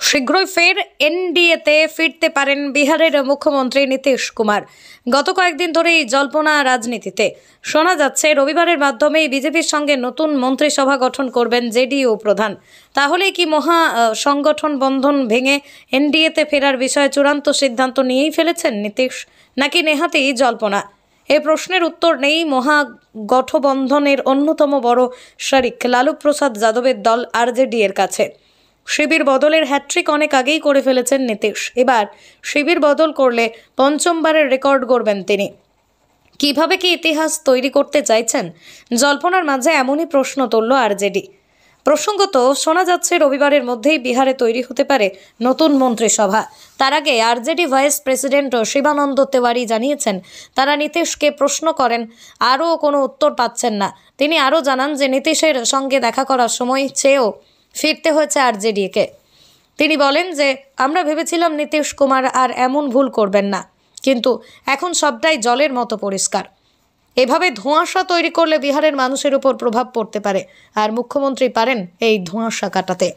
শীঘ্রই ফের এনডিএতে ফিরতে পারেন বিহারের মুখ্যমন্ত্রী নীতিশ কুমার। গত কয়েকদিন ধরেই জল্পনা রাজনীতিতে শোনা যাচ্ছে রবিবারের মাধ্যমেই বিজেপির সঙ্গে নতুন মন্ত্রিসভা গঠন করবেন জেডিইউ প্রধান। তাহলে কি মহা সংগঠন বন্ধন ভেঙে এনডিএতে ফেরার বিষয়ে চূড়ান্ত সিদ্ধান্ত নিয়েই ফেলেছেন নীতিশ, নাকি নেহাতেই জল্পনা? এই প্রশ্নের উত্তর নেই মহাগঠবন্ধনের অন্যতম বড় শরিক লালু প্রসাদ যাদবের দল আরজেডি এর কাছে। শিবির বদলের হ্যাট্রিক অনেক আগেই করে ফেলেছেন নীতিশ। এবার শিবির বদল করলে পঞ্চমবারের রেকর্ড গড়বেন তিনি। কিভাবে কি ইতিহাস তৈরি করতে চাইছেন? জল্পনার মাঝে এমনই প্রশ্ন তুলল আরজেডি। প্রসঙ্গত শোনা যাচ্ছে রবিবারের মধ্যেই বিহারে তৈরি হতে পারে নতুন মন্ত্রিসভা। তার আগে RJD vice president Shivanand Tiwari জানিয়েছেন, তারা নীতিশকে প্রশ্ন করেন, আরও কোনো উত্তর পাচ্ছেন না। তিনি আরও জানান যে নীতিশের সঙ্গে দেখা করার সময় চেয়েও ফিরতে হয়েছে আরজেডিকে। তিনি বলেন যে, আমরা ভেবেছিলাম নীতিশ কুমার আর এমন ভুল করবেন না, কিন্তু এখন সবটাই জলের মতো পরিষ্কার। এভাবে ধোঁয়াশা তৈরি করলে বিহারের মানুষের উপর প্রভাব পড়তে পারে, আর মুখ্যমন্ত্রী পারেন এই ধোঁয়াশা কাটাতে।